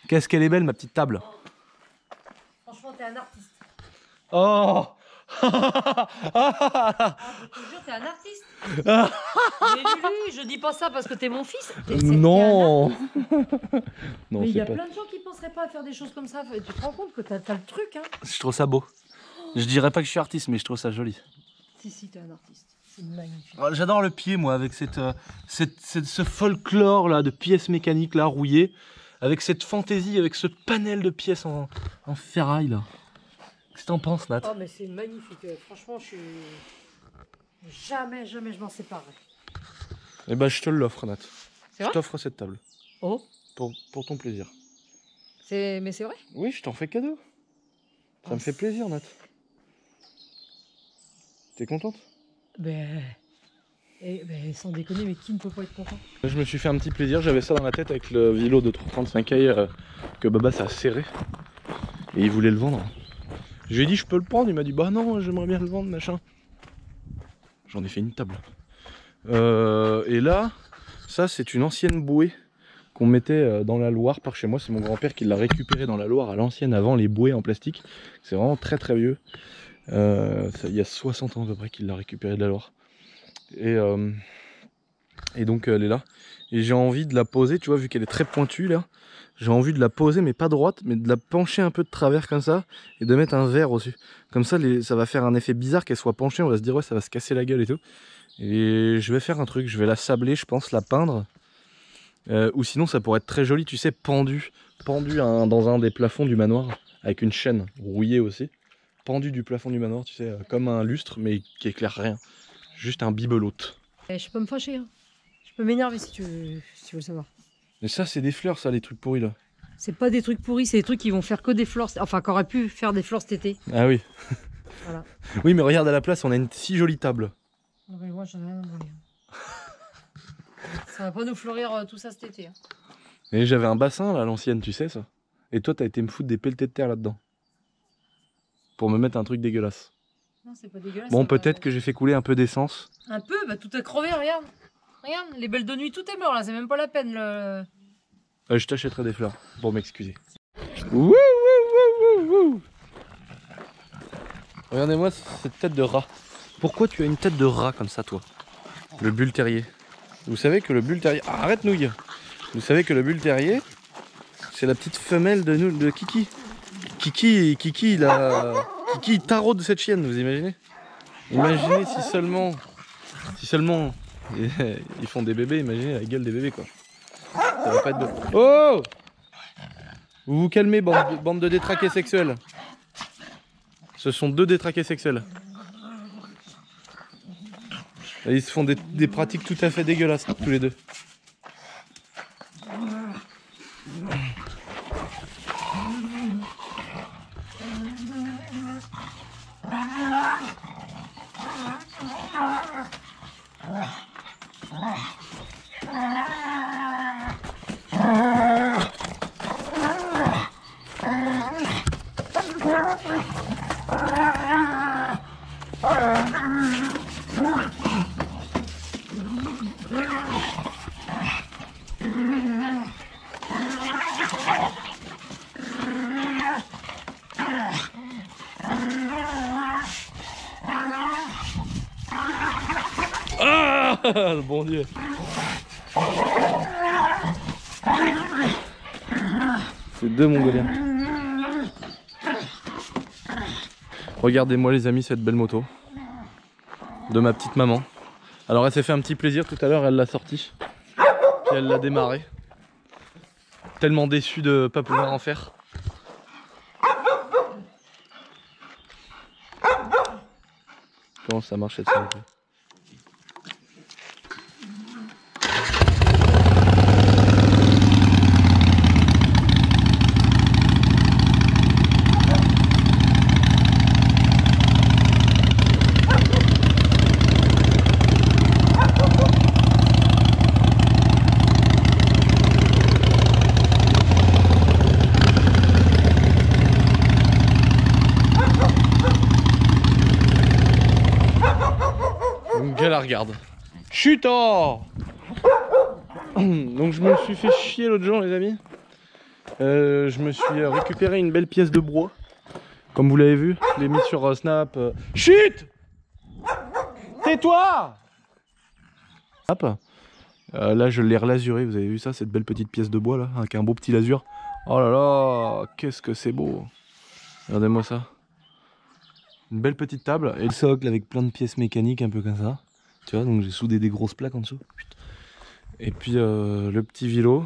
Qu'est-ce qu'elle est belle ma petite table. Franchement, t'es un artiste. Oh. Ah, je te jure, t'es un artiste. Mais Lulu, je dis pas ça parce que t'es mon fils. Non. Non, mais il y a pas... plein de gens qui penseraient pas à faire des choses comme ça. Tu te rends compte que t'as le truc, hein. Je trouve ça beau. Je dirais pas que je suis artiste, mais je trouve ça joli. Si, t'es un artiste. C'est magnifique. J'adore le pied, moi, avec ce folklore là de pièces mécaniques là rouillées, avec cette fantaisie, avec ce panel de pièces en ferraille là. Qu'est-ce que t'en penses, Nat? Oh, mais c'est magnifique. Franchement, jamais je m'en séparerai. Eh ben, je te l'offre, Nat. C'est je vrai? t'offre cette table. Oh. Pour ton plaisir. Mais c'est vrai? Oui, je t'en fais cadeau. Ça me fait plaisir, Nat. T'es contente? Ben, sans déconner, mais qui ne peut pas être content? Je me suis fait un petit plaisir, j'avais ça dans la tête avec le vélo de 335i que Baba ça a serré. Et il voulait le vendre. Je lui ai dit je peux le prendre, il m'a dit bah non, j'aimerais bien le vendre, machin. J'en ai fait une table. Et là, ça c'est une ancienne bouée qu'on mettait dans la Loire par chez moi. C'est mon grand-père qui l'a récupéré dans la Loire à l'ancienne avant les bouées en plastique. C'est vraiment très très vieux. Il y a 60 ans à peu près qu'il l'a récupéré de la Loire. Et donc elle est là. Et j'ai envie de la poser, tu vois, vu qu'elle est très pointue là. J'ai envie de la poser, mais pas droite, mais de la pencher un peu de travers comme ça. Et de mettre un verre dessus. Comme ça, ça va faire un effet bizarre qu'elle soit penchée. On va se dire, ouais, ça va se casser la gueule et tout. Et je vais faire un truc, je vais la sabler, je pense, la peindre. Ou sinon, ça pourrait être très joli, tu sais, pendu dans un des plafonds du manoir. Avec une chaîne rouillée aussi. Pendu du plafond du manoir, tu sais, comme un lustre, mais qui éclaire rien. Juste un bibelote. Je peux me fâcher, hein. Je peux m'énerver si tu veux savoir. Mais ça, c'est des fleurs, ça, les trucs pourris là. C'est pas des trucs pourris, c'est des trucs qui vont faire que des fleurs. Enfin, qu'aurait pu faire des fleurs cet été. Ah oui. Voilà. Oui, mais regarde à la place, on a une si jolie table. Non, mais moi, j'en ai rien à branler. Ça va pas nous fleurir tout ça cet été. Hein. Et j'avais un bassin là, à l'ancienne, tu sais ça. Et toi, t'as été me foutre des pelletés de terre là-dedans. Pour me mettre un truc dégueulasse. Non, c'est pas dégueulasse. Bon, peut-être que j'ai fait couler un peu d'essence. Un peu, bah tout est crevé, regarde. Regarde, les belles de nuit, tout est mort là, c'est même pas la peine. Je t'achèterai des fleurs pour m'excuser. Wouh, wouh, wouh, wouh. Regardez-moi cette tête de rat. Pourquoi tu as une tête de rat comme ça, toi? Le bull terrier. Vous savez que le bull terrier... Ah, arrête nouille. Vous savez que le bull terrier, c'est la petite femelle de Kiki. Kiki, il taraude cette chienne, vous imaginez? Imaginez si seulement ils font des bébés, imaginez la gueule des bébés quoi. Ça va pas être beau. Oh! Vous vous calmez, bande de détraqués sexuels. Ce sont deux détraqués sexuels. Et ils se font des pratiques tout à fait dégueulasses, tous les deux. Ah, le bon Dieu. C'est deux Mongoliens. Regardez-moi les amis cette belle moto de ma petite maman. Alors elle s'est fait un petit plaisir tout à l'heure, elle l'a sortie. Puis elle l'a démarré. Tellement déçue de ne pas pouvoir en faire. Comment ça marche cette moto? Elle la regarde. Chut oh. Donc je me suis fait chier l'autre jour les amis. Je me suis récupéré une belle pièce de bois. Comme vous l'avez vu, je l'ai mis sur Snap. Chut! Tais-toi! Hop. Là, je l'ai relasuré. Vous avez vu ça, cette belle petite pièce de bois là, avec un beau petit lasur. Oh là là, qu'est-ce que c'est beau! Regardez-moi ça. Une belle petite table et le socle avec plein de pièces mécaniques un peu comme ça. Tu vois, donc j'ai soudé des grosses plaques en dessous. Et puis le petit vélo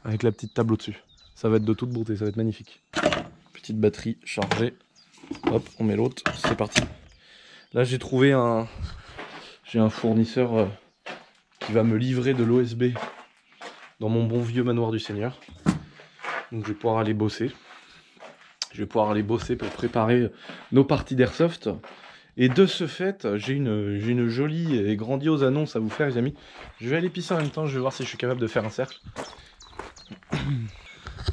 avec la petite table au-dessus. Ça va être de toute beauté, ça va être magnifique. Petite batterie chargée. Hop, on met l'autre, c'est parti. Là j'ai trouvé j'ai un fournisseur qui va me livrer de l'OSB dans mon bon vieux manoir du Seigneur. Donc je vais pouvoir aller bosser. Je vais pouvoir aller bosser pour préparer nos parties d'airsoft. Et de ce fait, j'ai une jolie et grandiose annonce à vous faire, les amis. Je vais aller pisser en même temps, je vais voir si je suis capable de faire un cercle.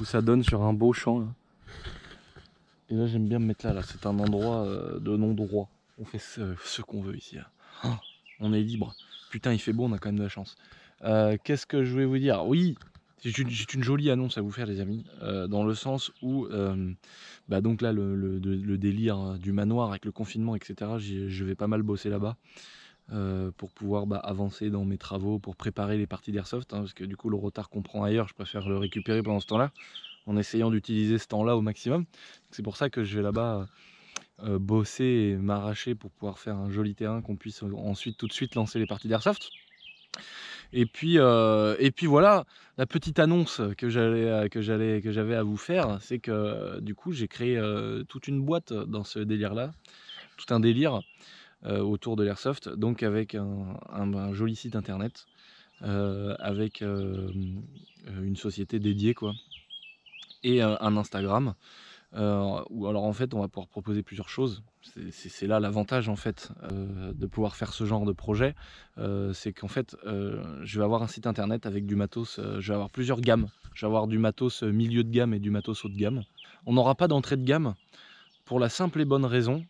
Où ça donne sur un beau champ. Là. Et là, j'aime bien me mettre là. C'est un endroit de non-droit. On fait ce qu'on veut ici. Là. Oh, on est libre. Putain, il fait beau, on a quand même de la chance. Qu'est-ce que je voulais vous dire? Oui, j'ai une jolie annonce à vous faire, les amis. Dans le sens où, donc là, le délire du manoir avec le confinement, etc., je vais pas mal bosser là-bas. Pour pouvoir avancer dans mes travaux, pour préparer les parties d'airsoft, hein, parce que du coup le retard qu'on prend ailleurs, je préfère le récupérer pendant ce temps-là, en essayant d'utiliser ce temps-là au maximum. C'est pour ça que je vais là-bas bosser et m'arracher pour pouvoir faire un joli terrain qu'on puisse ensuite tout de suite lancer les parties d'airsoft. Et puis voilà, la petite annonce que j'avais à vous faire, c'est que du coup j'ai créé toute une boîte dans ce délire-là, tout un délire. Autour de l'airsoft, donc avec un joli site internet, avec une société dédiée quoi, et un Instagram, où alors en fait on va pouvoir proposer plusieurs choses. C'est là l'avantage en fait de pouvoir faire ce genre de projet, c'est qu'en fait je vais avoir un site internet avec du matos, je vais avoir plusieurs gammes, je vais avoir du matos milieu de gamme et du matos haut de gamme. On n'aura pas d'entrée de gamme pour la simple et bonne raison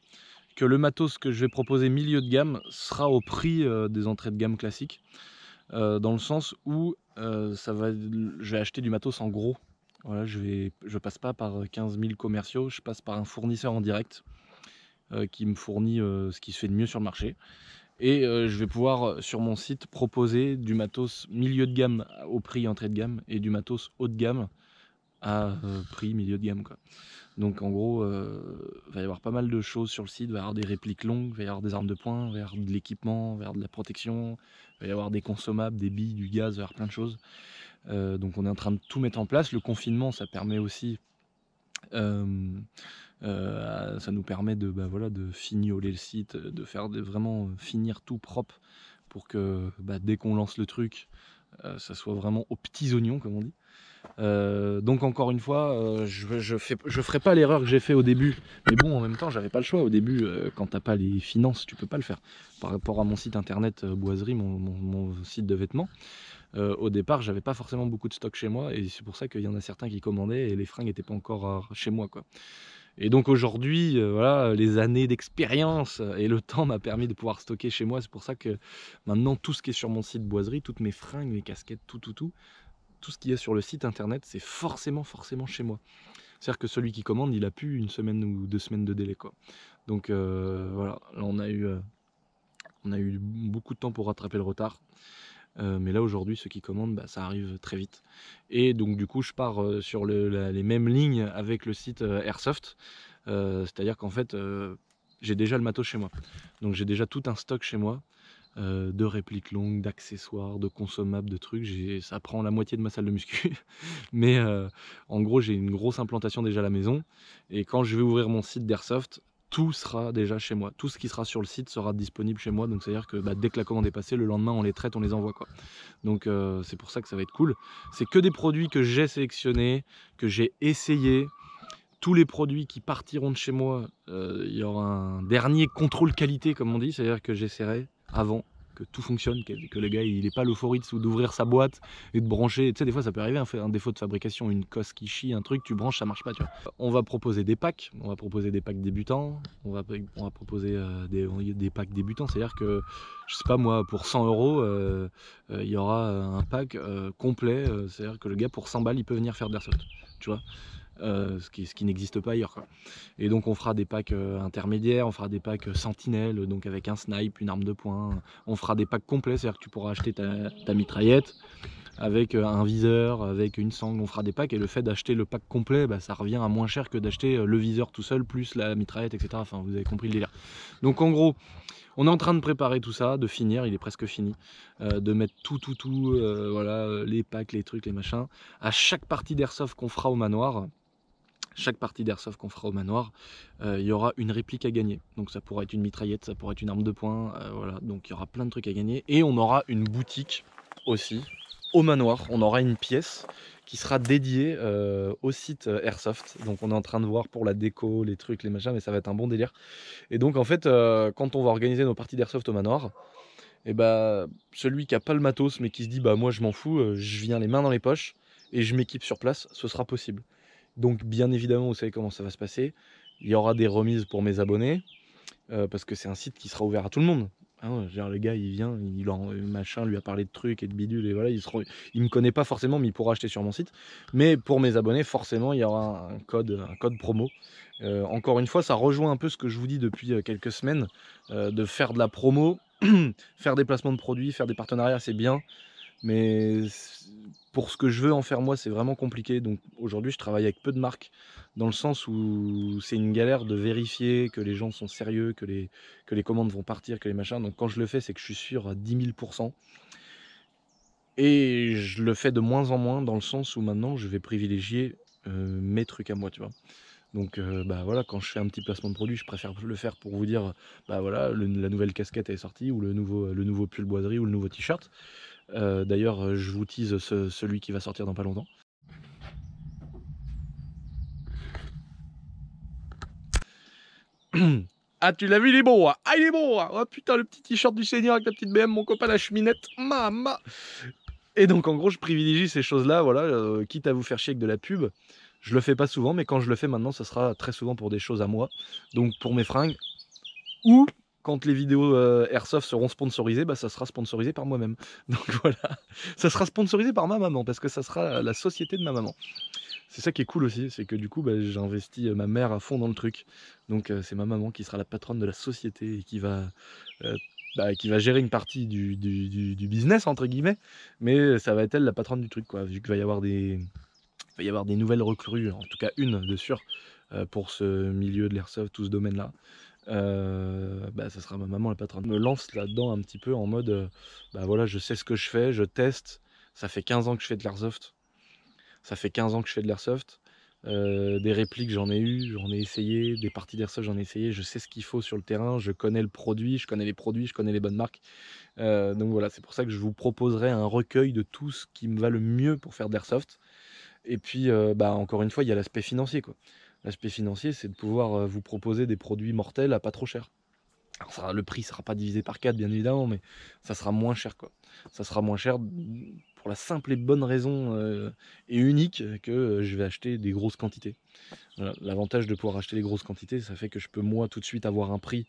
que le matos que je vais proposer milieu de gamme sera au prix des entrées de gamme classiques, dans le sens où je vais acheter du matos en gros. Voilà, je passe pas par 15 000 commerciaux, je passe par un fournisseur en direct qui me fournit ce qui se fait de mieux sur le marché. Et je vais pouvoir sur mon site proposer du matos milieu de gamme au prix entrée de gamme et du matos haut de gamme à prix milieu de gamme quoi. Donc en gros, il va y avoir pas mal de choses sur le site, il va y avoir des répliques longues, il va y avoir des armes de poing, il va y avoir de l'équipement, il va y avoir de la protection, il va y avoir des consommables, des billes, du gaz, il va y avoir plein de choses. Donc on est en train de tout mettre en place. Le confinement, ça permet aussi, ça nous permet de fignoler le site, de faire vraiment finir tout propre pour que dès qu'on lance le truc, ça soit vraiment aux petits oignons comme on dit. Donc encore une fois, je ferai pas l'erreur que j'ai fait au début, mais bon en même temps j'avais pas le choix au début, quand t'as pas les finances tu peux pas le faire. Par rapport à mon site internet Boiserie, mon site de vêtements, au départ j'avais pas forcément beaucoup de stock chez moi et c'est pour ça qu'il y en a certains qui commandaient et les fringues étaient pas encore chez moi quoi. Et donc aujourd'hui, voilà, les années d'expérience et le temps m'a permis de pouvoir stocker chez moi. C'est pour ça que maintenant tout ce qui est sur mon site Boiserie, toutes mes fringues, mes casquettes, tout ce qu'il y a sur le site internet, c'est forcément chez moi. C'est-à-dire que celui qui commande, il a plus une semaine ou 2 semaines de délai, quoi. Donc voilà, là on a eu beaucoup de temps pour rattraper le retard. Mais là aujourd'hui, ceux qui commandent, ça arrive très vite. Et donc du coup, je pars sur les mêmes lignes avec le site Airsoft. C'est-à-dire qu'en fait, j'ai déjà le matos chez moi. Donc j'ai déjà tout un stock chez moi. De répliques longues, d'accessoires, de consommables, de trucs. Ça prend la moitié de ma salle de muscu. Mais en gros, j'ai une grosse implantation déjà à la maison. Et quand je vais ouvrir mon site d'Airsoft, tout sera déjà chez moi. Tout ce qui sera sur le site sera disponible chez moi. Donc c'est-à-dire que dès que la commande est passée, le lendemain, on les traite, on les envoie, quoi. Donc c'est pour ça que ça va être cool. C'est que des produits que j'ai sélectionnés, que j'ai essayés. Tous les produits qui partiront de chez moi, il y aura un dernier contrôle qualité, comme on dit. C'est-à-dire que j'essaierai avant que tout fonctionne, que le gars il est pas l'euphorie d'ouvrir sa boîte et de brancher. Tu sais, des fois ça peut arriver, un défaut de fabrication, une cosse qui chie, un truc, tu branches, ça marche pas, tu vois. On va proposer des packs, débutants, on va proposer des packs débutants, c'est-à-dire que, je sais pas moi, pour 100 €, il y aura un pack complet, c'est-à-dire que le gars pour 100 balles il peut venir faire de l'airsoft, tu vois. Ce qui n'existe pas ailleurs, quoi. Et donc on fera des packs intermédiaires, on fera des packs sentinelles, donc avec un snipe, une arme de poing, on fera des packs complets, c'est-à-dire que tu pourras acheter ta mitraillette avec un viseur, avec une sangle, on fera des packs, et le fait d'acheter le pack complet, bah, ça revient à moins cher que d'acheter le viseur tout seul, plus la mitraillette, etc. Enfin, vous avez compris le délire. Donc en gros, on est en train de préparer tout ça, de finir, il est presque fini, de mettre tout, voilà, les packs, les trucs, les machins. À chaque partie d'airsoft qu'on fera au manoir, il y aura une réplique à gagner. Donc ça pourra être une mitraillette, ça pourra être une arme de poing, voilà. Donc il y aura plein de trucs à gagner. Et on aura une boutique aussi au manoir. On aura une pièce qui sera dédiée au site Airsoft. Donc on est en train de voir pour la déco, les trucs, les machins, mais ça va être un bon délire. Et donc en fait, quand on va organiser nos parties d'Airsoft au manoir, et bah celui qui a pas le matos mais qui se dit bah moi je m'en fous, je viens les mains dans les poches et je m'équipe sur place, ce sera possible. Donc bien évidemment, vous savez comment ça va se passer. Il y aura des remises pour mes abonnés, parce que c'est un site qui sera ouvert à tout le monde. Hein, genre, le gars, il vient, machin lui a parlé de trucs et de bidules, et voilà, il me connaît pas forcément, mais il pourra acheter sur mon site. Mais pour mes abonnés, forcément, il y aura un code promo. Encore une fois, ça rejoint un peu ce que je vous dis depuis quelques semaines, de faire de la promo, faire des placements de produits, faire des partenariats, c'est bien. Mais pour ce que je veux en faire moi, c'est vraiment compliqué. Donc aujourd'hui, je travaille avec peu de marques, dans le sens où c'est une galère de vérifier que les gens sont sérieux, que les commandes vont partir, que les machins. Donc quand je le fais, c'est que je suis sûr à 10 000 %. Et je le fais de moins en moins, dans le sens où maintenant, je vais privilégier mes trucs à moi, tu vois. Donc bah voilà, quand je fais un petit placement de produit, je préfère le faire pour vous dire, bah voilà, la nouvelle casquette est sortie, ou le nouveau pull boiserie, ou le nouveau t-shirt. D'ailleurs, je vous tease celui qui va sortir dans pas longtemps. Ah, tu l'as vu, il est beau, hein. Ah, il est beau, hein. Oh putain, le petit t-shirt du Seigneur avec la petite BM, mon copain la cheminette, mama. Et donc en gros, je privilégie ces choses-là, voilà, quitte à vous faire chier avec de la pub. Je le fais pas souvent, mais quand je le fais maintenant, ça sera très souvent pour des choses à moi. Donc pour mes fringues, ou quand les vidéos Airsoft seront sponsorisées, bah, ça sera sponsorisé par moi-même. Donc voilà, ça sera sponsorisé par ma maman, parce que ça sera la société de ma maman. C'est ça qui est cool aussi, c'est que du coup, bah, j'ai investi ma mère à fond dans le truc. Donc c'est ma maman qui sera la patronne de la société et qui va gérer une partie du business, entre guillemets. Mais ça va être elle la patronne du truc, quoi, vu qu'il va y avoir des nouvelles recrues, en tout cas une de sûr, pour ce milieu de l'airsoft, tout ce domaine-là. Bah, ça sera ma maman la patronne. Je me lance là-dedans un petit peu en mode, bah voilà, je sais ce que je fais, je teste. Ça fait 15 ans que je fais de l'airsoft. Des répliques, j'en ai eu, j'en ai essayé. Des parties d'airsoft, j'en ai essayé. Je sais ce qu'il faut sur le terrain. Je connais le produit, je connais les produits, je connais les bonnes marques. Donc voilà, c'est pour ça que je vous proposerai un recueil de tout ce qui me va le mieux pour faire de l'airsoft. Et puis, bah, encore une fois, il y a l'aspect financier, quoi. L'aspect financier, c'est de pouvoir vous proposer des produits mortels à pas trop cher. Alors le prix sera pas divisé par 4, bien évidemment, mais ça sera moins cher, quoi. Ça sera moins cher pour la simple et bonne raison et unique que je vais acheter des grosses quantités. Voilà. L'avantage de pouvoir acheter des grosses quantités, ça fait que je peux moi tout de suite avoir un prix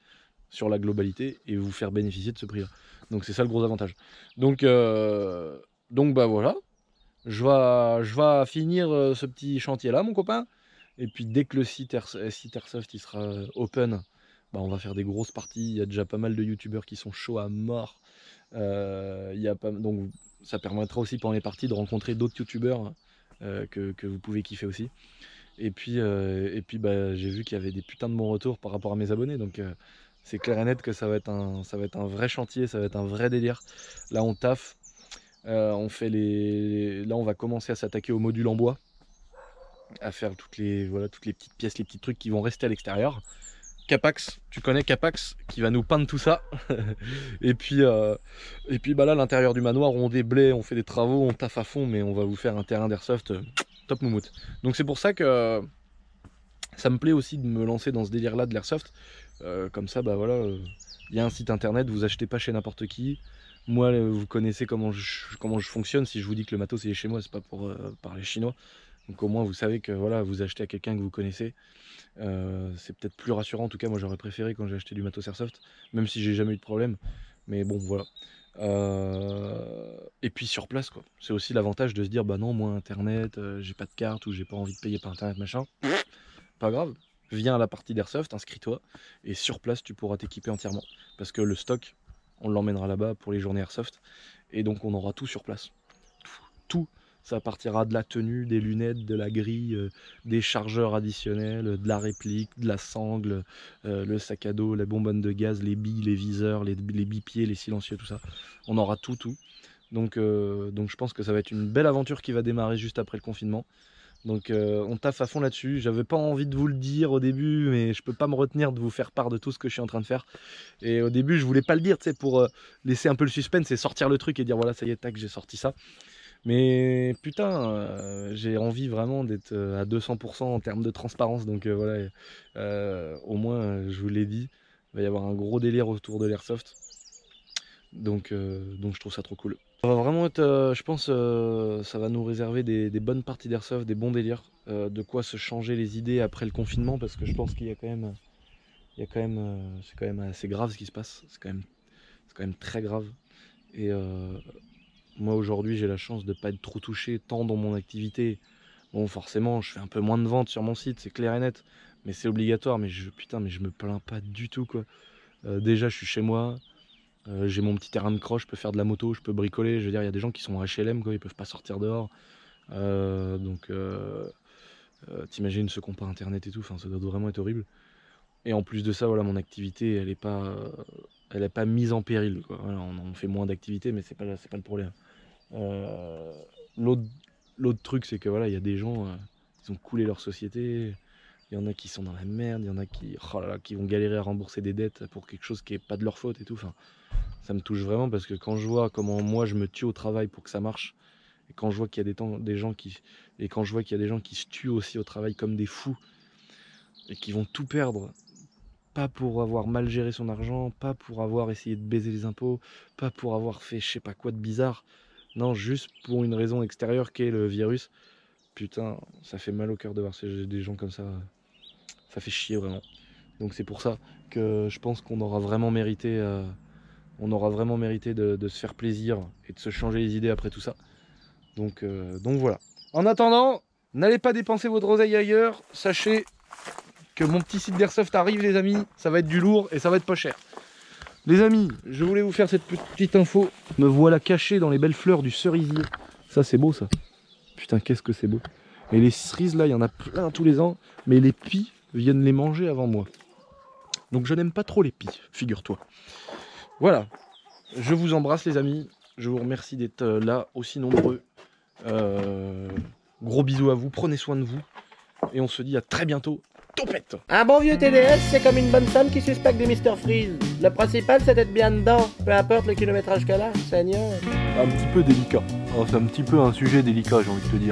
sur la globalité et vous faire bénéficier de ce prix-là. Donc c'est ça le gros avantage. Donc bah voilà, je vais finir ce petit chantier-là, mon copain. Et puis dès que le site Airsoft il sera open, bah, on va faire des grosses parties. Il y a déjà pas mal de youtubeurs qui sont chauds à mort. Donc ça permettra aussi pendant les parties de rencontrer d'autres youtubeurs que vous pouvez kiffer aussi. Et puis bah, j'ai vu qu'il y avait des putains de bons retours par rapport à mes abonnés. Donc c'est clair et net que ça va être un vrai chantier, ça va être un vrai délire. Là on taffe. Là on va commencer à s'attaquer au module en bois, à faire toutes les petites pièces, les petits trucs qui vont rester à l'extérieur. Capax, tu connais Capax qui va nous peindre tout ça. et puis bah là, l'intérieur du manoir, on déblaye, on fait des travaux, on taffe à fond, mais on va vous faire un terrain d'airsoft top moumoute. Donc c'est pour ça que ça me plaît aussi de me lancer dans ce délire là de l'airsoft. Comme ça, bah voilà, Il y a un site internet, vous achetez pas chez n'importe qui. Moi, vous connaissez comment je fonctionne. Si je vous dis que le matos est chez moi, c'est pas pour parler chinois. Donc au moins vous savez que voilà, vous achetez à quelqu'un que vous connaissez. C'est peut-être plus rassurant. En tout cas, moi j'aurais préféré quand j'ai acheté du matos Airsoft, même si j'ai jamais eu de problème. Mais bon, voilà. Et puis sur place, quoi. C'est aussi l'avantage de se dire, bah non, moi internet, j'ai pas de carte ou j'ai pas envie de payer par internet, machin. Pas grave. Viens à la partie d'Airsoft, inscris-toi, et sur place tu pourras t'équiper entièrement. Parce que le stock, on l'emmènera là-bas pour les journées Airsoft, et donc on aura tout sur place. Tout. Ça partira de la tenue, des lunettes, de la grille, des chargeurs additionnels, de la réplique, de la sangle, le sac à dos, les bonbonnes de gaz, les billes, les viseurs, les bipieds, les silencieux, tout ça. On aura tout. Donc je pense que ça va être une belle aventure qui va démarrer juste après le confinement. Donc on taffe à fond là-dessus. J'avais pas envie de vous le dire au début, mais je peux pas me retenir de vous faire part de tout ce que je suis en train de faire. Et au début je voulais pas le dire, tu sais, pour laisser un peu le suspense et sortir le truc et dire voilà, ça y est, tac, j'ai sorti ça. Mais putain, j'ai envie vraiment d'être à 200% en termes de transparence. Donc voilà, au moins je vous l'ai dit, il va y avoir un gros délire autour de l'airsoft. Donc je trouve ça trop cool. Ça va vraiment être, je pense, ça va nous réserver des bonnes parties d'airsoft, des bons délires, de quoi se changer les idées après le confinement, parce que je pense qu'il y a quand même, c'est quand même assez grave ce qui se passe, c'est quand même très grave. Et moi aujourd'hui j'ai la chance de ne pas être trop touché tant dans mon activité. Bon, forcément je fais un peu moins de ventes sur mon site, c'est clair et net, mais c'est obligatoire. Mais putain, mais je me plains pas du tout, quoi. Déjà je suis chez moi. J'ai mon petit terrain de croche, je peux faire de la moto, je peux bricoler. Je veux dire, il y a des gens qui sont HLM, quoi, ils peuvent pas sortir dehors. T'imagines ceux qui n'ont pas internet et tout, enfin, ça doit vraiment être horrible. Et en plus de ça, voilà, mon activité, elle est pas mise en péril, quoi. Voilà, on fait moins d'activités, mais c'est pas le problème. L'autre truc, c'est que voilà, il y a des gens, ils ont coulé leur société. Il y en a qui sont dans la merde, il y en a qui, oh là là, qui vont galérer à rembourser des dettes pour quelque chose qui n'est pas de leur faute et tout. Enfin, ça me touche vraiment parce que quand je vois comment moi je me tue au travail pour que ça marche, et quand je vois qu'il y a des gens qui se tuent aussi au travail comme des fous et qui vont tout perdre, pas pour avoir mal géré son argent, pas pour avoir essayé de baiser les impôts, pas pour avoir fait je sais pas quoi de bizarre, non, juste pour une raison extérieure qu'est le virus. Putain, ça fait mal au cœur de voir des gens comme ça. Ça fait chier vraiment. Donc c'est pour ça que je pense qu'on aura vraiment mérité, de se faire plaisir et de se changer les idées après tout ça. Donc voilà. En attendant, n'allez pas dépenser votre oseille ailleurs. Sachez que mon petit site d'airsoft arrive, les amis. Ça va être du lourd et ça va être pas cher. Les amis, je voulais vous faire cette petite info. Me voilà caché dans les belles fleurs du cerisier. Ça c'est beau, ça. Putain, qu'est-ce que c'est beau. Et les cerises là, il y en a plein tous les ans. Mais les pies viennent les manger avant moi. Donc je n'aime pas trop les pies, figure-toi. Voilà. Je vous embrasse, les amis. Je vous remercie d'être là aussi nombreux. Gros bisous à vous. Prenez soin de vous. Et on se dit à très bientôt. Topette. Un bon vieux TDS, c'est comme une bonne femme qui suspecte des Mr Freeze. Le principal, c'est d'être bien dedans, peu importe le kilométrage qu'elle a, Seigneur. Un petit peu délicat. C'est un petit peu un sujet délicat, j'ai envie de te dire.